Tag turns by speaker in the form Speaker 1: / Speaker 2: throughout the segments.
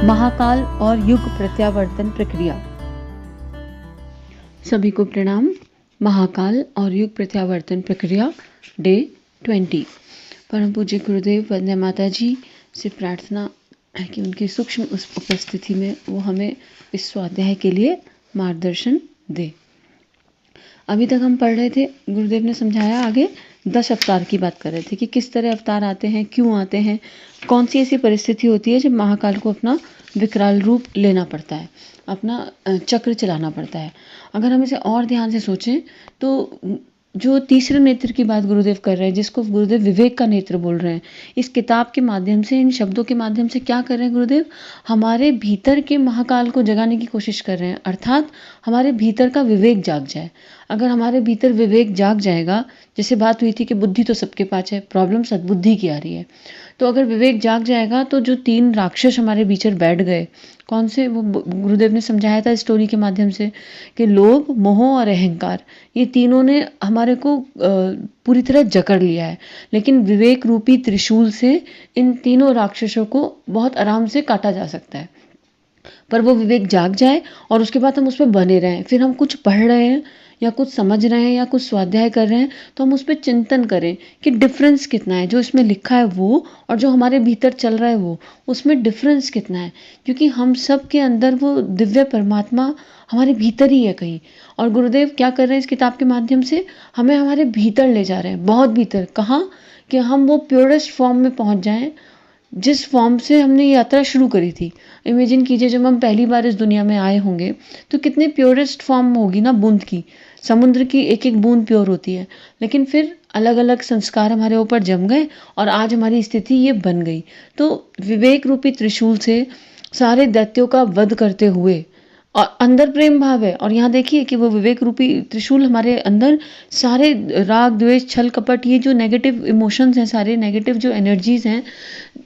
Speaker 1: महाकाल और युग प्रत्यावर्तन प्रक्रिया। सभी को प्रणाम। महाकाल और युग प्रत्यावर्तन प्रक्रिया डे 20। परम पूज्य गुरुदेव वंदे माता जी से प्रार्थना है कि उनकी सूक्ष्म उपस्थिति में वो हमें इस स्वाध्याय के लिए मार्गदर्शन दे। अभी तक हम पढ़ रहे थे, गुरुदेव ने समझाया, आगे 10 अवतार की बात कर रहे थे कि किस तरह अवतार आते हैं, क्यों आते हैं, कौन सी ऐसी परिस्थिति होती है जब महाकाल को अपना विकराल रूप लेना पड़ता है, अपना चक्र चलाना पड़ता है। अगर हम इसे और ध्यान से सोचें तो जो तीसरे नेत्र की बात गुरुदेव कर रहे हैं, जिसको गुरुदेव विवेक का नेत्र बोल रहे हैं, इस किताब के माध्यम से, इन शब्दों के माध्यम से क्या कर रहे हैं गुरुदेव? हमारे भीतर के महाकाल को जगाने की कोशिश कर रहे हैं, अर्थात हमारे भीतर का विवेक जाग जाए। अगर हमारे भीतर विवेक जाग जाएगा, जैसे बात हुई थी कि बुद्धि तो सबके पास है, प्रॉब्लम सद्बुद्धि की आ रही है, तो अगर विवेक जाग जाएगा तो जो 3 राक्षस हमारे भीतर बैठ गए, कौन से, वो गुरुदेव ने समझाया था स्टोरी के माध्यम से कि लोभ, मोह और अहंकार, ये तीनों ने हमारे को पूरी तरह जकड़ लिया है। लेकिन विवेक रूपी त्रिशूल से इन तीनों राक्षसों को बहुत आराम से काटा जा सकता है, पर वो विवेक जाग जाए और उसके बाद हम उस पर बने रहें। फिर हम कुछ पढ़ रहे हैं या कुछ समझ रहे हैं या कुछ स्वाध्याय कर रहे हैं तो हम उस पर चिंतन करें कि डिफरेंस कितना है, जो इसमें लिखा है वो और जो हमारे भीतर चल रहा है वो, उसमें डिफरेंस कितना है। क्योंकि हम सब के अंदर वो दिव्य परमात्मा हमारे भीतर ही है कहीं। और गुरुदेव क्या कर रहे हैं इस किताब के माध्यम से? हमें हमारे भीतर ले जा रहे हैं, बहुत भीतर। कहाँ? कि हम वो प्योरेस्ट फॉर्म में पहुंच जाएं जिस फॉर्म से हमने ये यात्रा शुरू करी थी। इमेजिन कीजिए, जब हम पहली बार इस दुनिया में आए होंगे तो कितनी प्योरेस्ट फॉर्म होगी ना, बूंद की। समुद्र की एक एक बूंद प्योर होती है, लेकिन फिर अलग अलग संस्कार हमारे ऊपर जम गए और आज हमारी स्थिति ये बन गई। तो विवेक रूपी त्रिशूल से सारे दैत्यों का वध करते हुए, और अंदर प्रेम भाव है, और यहाँ देखिए कि वो विवेक रूपी त्रिशूल हमारे अंदर सारे राग, द्वेष, छल, कपट, ये जो नेगेटिव इमोशंस हैं, सारे नेगेटिव जो एनर्जीज हैं,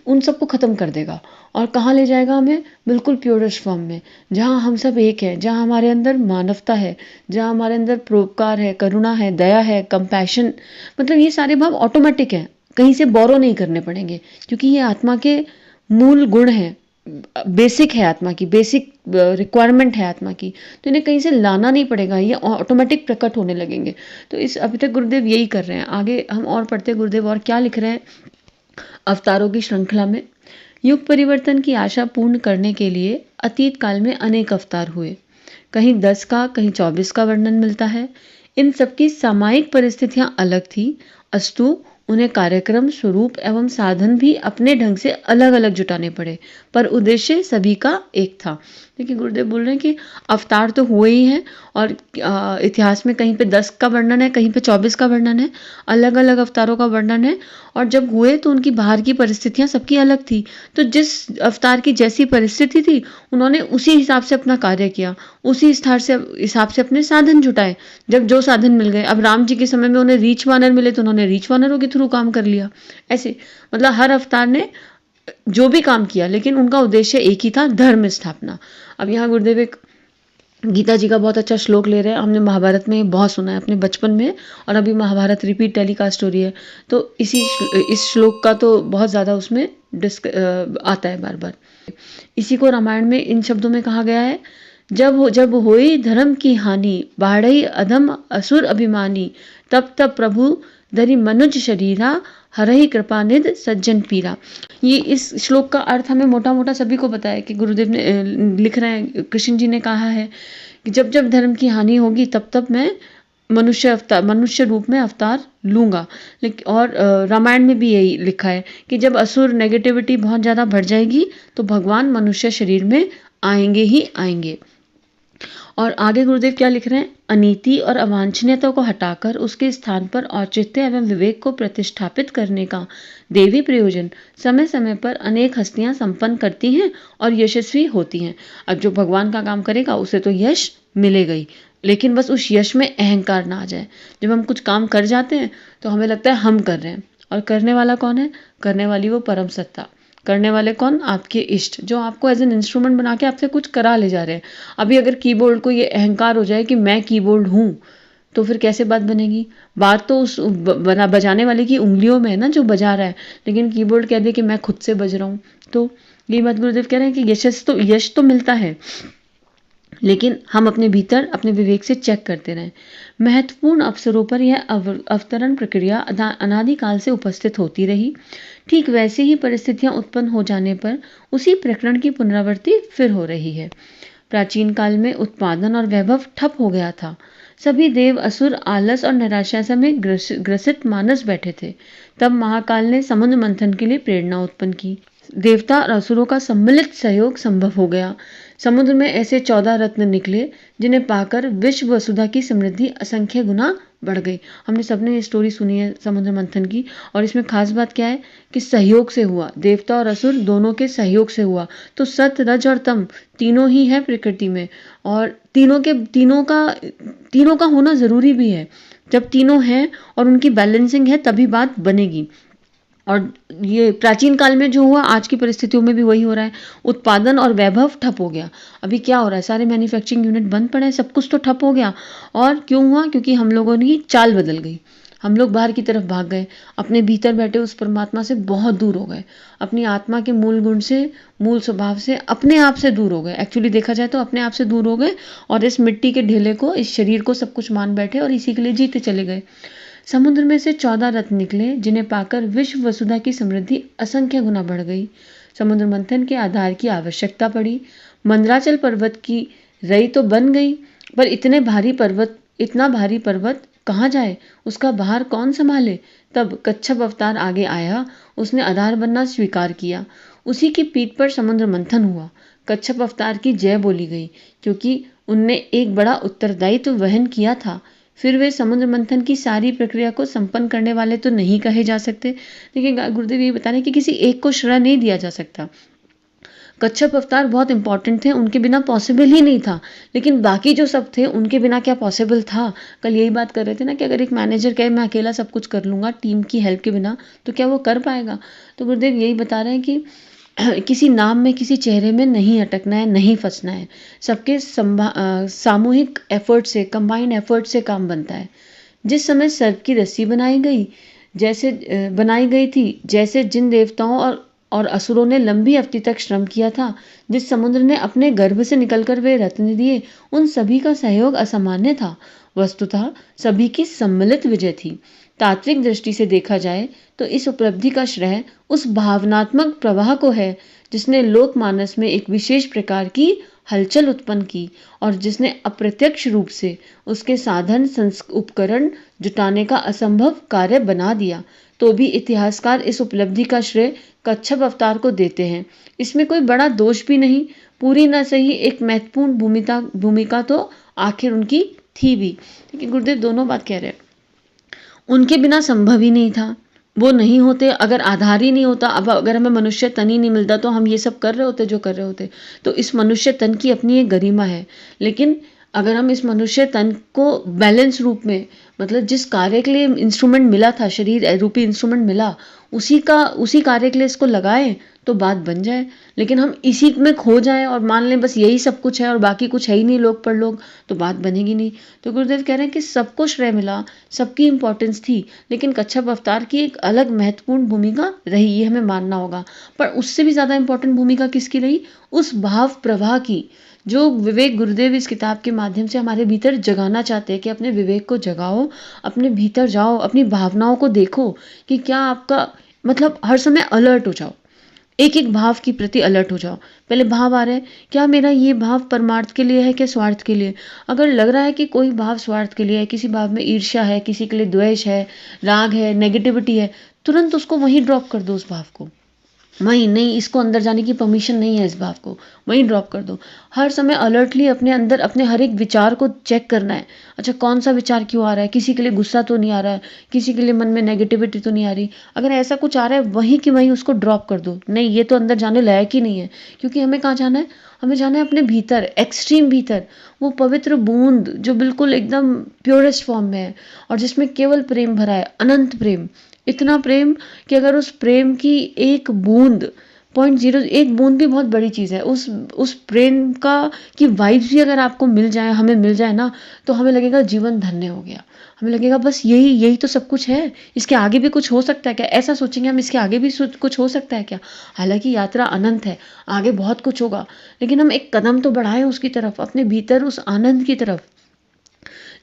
Speaker 1: उन सबको खत्म कर देगा। और कहाँ ले जाएगा हमें? बिल्कुल प्योरेस्ट फॉर्म में, जहाँ हम सब एक हैं, जहाँ हमारे अंदर मानवता है, जहाँ हमारे अंदर परोपकार है, करुणा है, दया है, कंपैशन, मतलब ये सारे भाव ऑटोमेटिक हैं, कहीं से बोरो नहीं करने पड़ेंगे, क्योंकि ये आत्मा के मूल गुण हैं, बेसिक है आत्मा की, बेसिक रिक्वायरमेंट है आत्मा की, तो इन्हें कहीं से लाना नहीं पड़ेगा, ये ऑटोमेटिक प्रकट होने लगेंगे। तो इस अभी तक गुरुदेव यही कर रहे हैं। आगे हम और पढ़ते हैं गुरुदेव और क्या लिख रहे हैं अवतारों की श्रृंखला में। युग परिवर्तन की आशा पूर्ण करने के लिए अतीत काल में अनेक अवतार हुए। कहीं 10 का, कहीं 24 का वर्णन मिलता है। इन सबकी सामायिक परिस्थितियां अलग थी, अस्तु उन्हें कार्यक्रम, स्वरूप एवं साधन भी अपने ढंग से अलग अलग जुटाने पड़े, पर उद्देश्य सभी का एक था। देखिए गुरुदेव बोल रहे हैं कि अवतार तो हुए ही हैं, और इतिहास में कहीं पे 10 का वर्णन है, कहीं पे 24 का वर्णन है, अलग अलग अवतारों का वर्णन है। और जब हुए तो उनकी बाहर की परिस्थितियां सबकी अलग थी, तो जिस अवतार की जैसी परिस्थिति थी उन्होंने उसी हिसाब से अपना कार्य किया, उसी हिसाब से अपने साधन जुटाए, जब जो साधन मिल गए। अब राम जी के समय में उन्हें रीछ वानर मिले तो उन्होंने रीछ वानरों के थ्रू काम कर लिया। ऐसे मतलब हर अवतार ने जो भी काम किया, लेकिन उनका उद्देश्य एक ही था, धर्म स्थापना। अब यहाँ गुरुदेव एक गीता जी का बहुत अच्छा श्लोक ले रहे हैं। हमने महाभारत में बहुत सुना है अपने बचपन में, और अभी महाभारत रिपीट टेलीकास्ट हो रही है, तो इस श्लोक का तो बहुत ज़्यादा उसमें आता है बार बार। इसी को रामायण में इन शब्दों में कहा गया है, जब होई धर्म की हानि, बाढ़ई अधम असुर अभिमानी, तब तब प्रभु धरि मनुज शरीरा, हरहि कृपानिध सज्जन पीरा। ये इस श्लोक का अर्थ हमें मोटा मोटा सभी को पता है कि गुरुदेव ने लिख रहे हैं, कृष्ण जी ने कहा है कि जब जब धर्म की हानि होगी तब तब मैं मनुष्य रूप में अवतार लूंगा। लेकिन और रामायण में भी यही लिखा है कि जब असुर नेगेटिविटी बहुत ज़्यादा बढ़ जाएगी तो भगवान मनुष्य शरीर में आएंगे ही आएंगे। और आगे गुरुदेव क्या लिख रहे हैं? अनीति और अवांछनीयता को हटाकर उसके स्थान पर औचित्य एवं विवेक को प्रतिष्ठापित करने का देवी प्रयोजन समय समय पर अनेक हस्तियां संपन्न करती हैं और यशस्वी होती हैं। अब जो भगवान का काम करेगा उसे तो यश मिलेगा ही, लेकिन बस उस यश में अहंकार ना आ जाए। जब हम कुछ काम कर जाते हैं तो हमें लगता है हम कर रहे हैं, और करने वाला कौन है? करने वाली वो परम सत्ता। करने वाले कौन? आपके इष्ट, जो आपको एज एन इंस्ट्रूमेंट बना के आपसे कुछ करा ले जा रहे हैं। अभी अगर कीबोर्ड को ये अहंकार हो जाए कि मैं कीबोर्ड हूँ, तो फिर कैसे बात बनेगी? बात तो उस बजाने वाले की उंगलियों में है ना, जो बजा रहा है। लेकिन कीबोर्ड कह दे कि मैं खुद से बज रहा हूँ, तो ये बात गुरुदेव कह रहे हैं कि यश तो मिलता है, लेकिन हम अपने भीतर अपने विवेक से चेक करते रहें। महत्वपूर्ण अवसरों पर यह अवतरण प्रक्रिया अनादिकाल से उपस्थित होती रही। ठीक वैसे ही परिस्थितियां उत्पन्न हो जाने पर उसी प्रकरण की पुनरावृत्ति फिर हो रही है। प्राचीन काल में उत्पादन और वैभव ठप हो गया था। सभी देव असुर आलस और निराशा में ग्रसित मानस बैठे थे। तब महाकाल ने समुद्र मंथन के लिए प्रेरणा उत्पन्न की। देवता और असुरों का सम्मिलित सहयोग संभव हो गया। समुद्र में ऐसे 14 रत्न निकले जिन्हें पाकर विश्व वसुधा की समृद्धि असंख्य गुना बढ़ गई। हमने सबने ये स्टोरी सुनी है समुद्र मंथन की, और इसमें खास बात क्या है कि सहयोग से हुआ, देवता और असुर दोनों के सहयोग से हुआ। तो सत, रज और तम तीनों ही है प्रकृति में, और तीनों का होना जरूरी भी है। जब तीनों हैं और उनकी बैलेंसिंग है तभी बात बनेगी। और ये प्राचीन काल में जो हुआ आज की परिस्थितियों में भी वही हो रहा है। उत्पादन और वैभव ठप हो गया। अभी क्या हो रहा है, सारे मैन्युफैक्चरिंग यूनिट बंद पड़े हैं, सब कुछ तो ठप हो गया। और क्यों हुआ? क्योंकि हम लोगों की चाल बदल गई। हम लोग बाहर की तरफ भाग गए, अपने भीतर बैठे उस परमात्मा से बहुत दूर हो गए, अपनी आत्मा के मूल गुण से, मूल स्वभाव से, अपने आप से दूर हो गए। एक्चुअली देखा जाए तो अपने आप से दूर हो गए और इस मिट्टी के ढेले को, इस शरीर को सब कुछ मान बैठे और इसी के लिए जीते चले गए। समुद्र में से 14 रत्न निकले जिन्हें पाकर विश्व वसुधा की समृद्धि असंख्य गुना बढ़ गई। समुद्र मंथन के आधार की आवश्यकता पड़ी। मंदराचल पर्वत की रई तो बन गई, पर इतना भारी पर्वत कहाँ जाए, उसका भार कौन संभाले? तब कच्छप अवतार आगे आया, उसने आधार बनना स्वीकार किया। उसी की पीठ पर समुद्र मंथन हुआ। कच्छप अवतार की जय बोली गई, क्योंकि उनने एक बड़ा उत्तरदायित्व वहन किया था। फिर वे समुद्र मंथन की सारी प्रक्रिया को संपन्न करने वाले तो नहीं कहे जा सकते। देखिए गुरुदेव ये बता रहे कि किसी एक को श्रेय नहीं दिया जा सकता। कच्छप अवतार बहुत इंपॉर्टेंट थे, उनके बिना पॉसिबल ही नहीं था, लेकिन बाकी जो सब थे उनके बिना क्या पॉसिबल था? कल यही बात कर रहे थे ना कि अगर एक मैनेजर कहे मैं अकेला सब कुछ कर लूंगा टीम की हेल्प के बिना, तो क्या वो कर पाएगा? तो गुरुदेव यही बता रहे हैं कि किसी नाम में, किसी चेहरे में नहीं अटकना है, नहीं फंसना है। सबके सामूहिक एफर्ट से, कंबाइंड एफर्ट से काम बनता है। जिस समय सर्प की रस्सी बनाई गई थी, जैसे जिन देवताओं और असुरों ने लंबी अवधि तक श्रम किया था, जिस समुद्र ने अपने गर्भ से निकलकर वे रत्न दिए, उन सभी का सहयोग असामान्य था। वस्तुतः सभी की सम्मिलित विजय थी। तात्विक दृष्टि से देखा जाए तो इस उपलब्धि का श्रेय उस भावनात्मक प्रवाह को है जिसने लोकमानस में एक विशेष प्रकार की हलचल उत्पन्न की और जिसने अप्रत्यक्ष रूप से उसके साधन उपकरण जुटाने का असंभव कार्य बना दिया। तो भी इतिहासकार इस उपलब्धि का श्रेय कच्छप अवतार को देते हैं। इसमें कोई बड़ा दोष भी नहीं, पूरी न सही एक महत्वपूर्ण भूमिका तो आखिर उनकी थी भी। लेकिन गुरुदेव दोनों बात कह रहे हैं, उनके बिना संभव ही नहीं था, वो नहीं होते अगर आधार ही नहीं होता। अब अगर हमें मनुष्य तन ही नहीं मिलता तो हम ये सब कर रहे होते जो कर रहे होते। तो इस मनुष्य तन की अपनी एक गरिमा है, लेकिन अगर हम इस मनुष्य तन को बैलेंस रूप में, मतलब जिस कार्य के लिए इंस्ट्रूमेंट मिला था, शरीर रूपी इंस्ट्रूमेंट मिला, उसी कार्य के लिए इसको लगाएं तो बात बन जाए। लेकिन हम इसी में खो जाएं और मान लें बस यही सब कुछ है और बाकी कुछ है ही नहीं, लोग पर लोग, तो बात बनेगी नहीं। तो गुरुदेव कह रहे हैं कि सबको श्रेय मिला, सबकी इंपॉर्टेंस थी, लेकिन कच्छप अवतार की एक अलग महत्वपूर्ण भूमिका रही, ये हमें मानना होगा। पर उससे भी ज्यादा इंपॉर्टेंट भूमिका किसकी रही? उस भाव प्रवाह की, जो विवेक गुरुदेव इस किताब के माध्यम से हमारे भीतर जगाना चाहते हैं कि अपने विवेक को जगाओ, अपने भीतर जाओ, अपनी भावनाओं को देखो कि क्या आपका, मतलब हर समय अलर्ट हो जाओ, एक एक भाव की प्रति अलर्ट हो जाओ। पहले भाव आ रहे हैं, क्या मेरा ये भाव परमार्थ के लिए है क्या स्वार्थ के लिए? अगर लग रहा है कि कोई भाव स्वार्थ के लिए है, किसी भाव में ईर्ष्या है, किसी के लिए द्वेष है, राग है, नेगेटिविटी है, तुरंत उसको वहीं ड्रॉप कर दो। उस भाव को वहीं, नहीं इसको अंदर जाने की परमिशन नहीं है, इस भाव को वहीं ड्रॉप कर दो। हर समय अलर्टली अपने अंदर अपने हर एक विचार को चेक करना है। अच्छा कौन सा विचार क्यों आ रहा है? किसी के लिए गुस्सा तो नहीं आ रहा है, किसी के लिए मन में नेगेटिविटी तो नहीं आ रही? अगर ऐसा कुछ आ रहा है वहीं कि वहीं उसको ड्रॉप कर दो। नहीं, ये तो अंदर जाने लायक ही नहीं है, क्योंकि हमें कहाँ जाना है? हमें जाना है अपने भीतर, एक्सट्रीम भीतर, वो पवित्र बूंद जो बिल्कुल एकदम प्योरेस्ट फॉर्म में है और जिसमें केवल प्रेम भरा है, अनंत प्रेम, इतना प्रेम कि अगर उस प्रेम की एक बूंद 0.01 बूंद भी बहुत बड़ी चीज़ है। उस प्रेम का की वाइब्स भी अगर आपको मिल जाए, हमें मिल जाए ना, तो हमें लगेगा जीवन धन्य हो गया। हमें लगेगा बस यही तो सब कुछ है, इसके आगे भी कुछ हो सकता है क्या? ऐसा सोचेंगे हम, इसके आगे भी कुछ हो सकता है क्या? हालाँकि यात्रा अनंत है, आगे बहुत कुछ होगा, लेकिन हम एक कदम तो बढ़ाएँ उसकी तरफ, अपने भीतर उस आनंद की तरफ,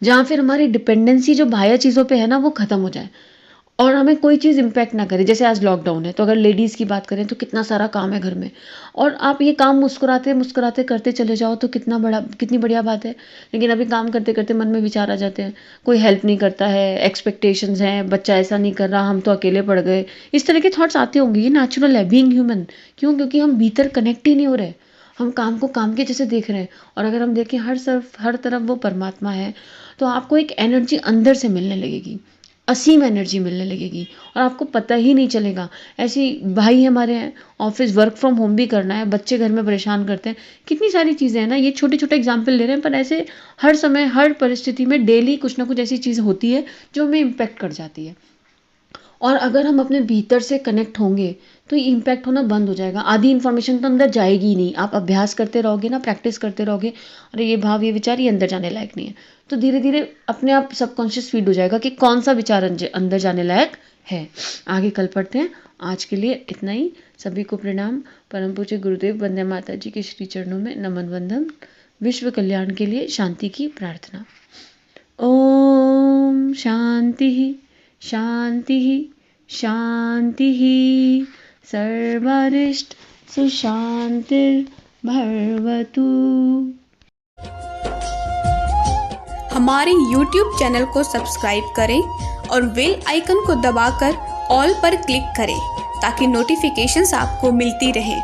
Speaker 1: जहाँ फिर हमारी डिपेंडेंसी जो बाह्य चीज़ों पे है ना, वो ख़त्म हो जाए और हमें कोई चीज़ इम्पैक्ट ना करे। जैसे आज लॉकडाउन है, तो अगर लेडीज़ की बात करें तो कितना सारा काम है घर में, और आप ये काम मुस्कुराते करते चले जाओ तो कितनी बढ़िया बात है। लेकिन अभी काम करते करते मन में विचार आ जाते हैं, कोई हेल्प नहीं करता है, एक्सपेक्टेशंस हैं, बच्चा ऐसा नहीं कर रहा, हम तो अकेले पड़ गए। इस तरह के थॉट्स आते होंगे, ये नेचुरल है, बीइंग ह्यूमन। क्यों? क्योंकि हम भीतर कनेक्ट ही नहीं हो रहे, हम काम को काम के जैसे देख रहे हैं। और अगर हम देखें हर तरफ वो परमात्मा है, तो आपको एक एनर्जी अंदर से मिलने लगेगी, असीम एनर्जी मिलने लगेगी, और आपको पता ही नहीं चलेगा। ऐसी भाई हमारे हैं, ऑफिस वर्क फ्रॉम होम भी करना है, बच्चे घर में परेशान करते हैं, कितनी सारी चीज़ें हैं ना। ये छोटे छोटे एग्जाम्पल ले रहे हैं, पर ऐसे हर समय हर परिस्थिति में डेली कुछ ना कुछ ऐसी चीज़ होती है जो हमें इम्पेक्ट कर जाती है। और अगर हम अपने भीतर से कनेक्ट होंगे तो ये इम्पैक्ट होना बंद हो जाएगा। आधी इन्फॉर्मेशन तो अंदर जाएगी ही नहीं। आप अभ्यास करते रहोगे ना, प्रैक्टिस करते रहोगे, अरे ये भाव, ये विचार, ये अंदर जाने लायक नहीं है, तो धीरे धीरे अपने आप सबकॉन्शियस फीड हो जाएगा कि कौन सा विचार अंदर जाने लायक है। आगे कल पढ़ते हैं। आज के लिए इतना ही। सभी को प्रणाम। परम पूज्य गुरुदेव वंदे माता जी के श्री चरणों में नमन वंदन। विश्व कल्याण के लिए शांति की प्रार्थना। ओम शांति शांति शांति। सर्वारिष्ट सुशांतिर्भवतु।
Speaker 2: हमारे YouTube चैनल को सब्सक्राइब करें और बेल आइकन को दबाकर ऑल पर क्लिक करें ताकि नोटिफिकेशंस आपको मिलती रहे।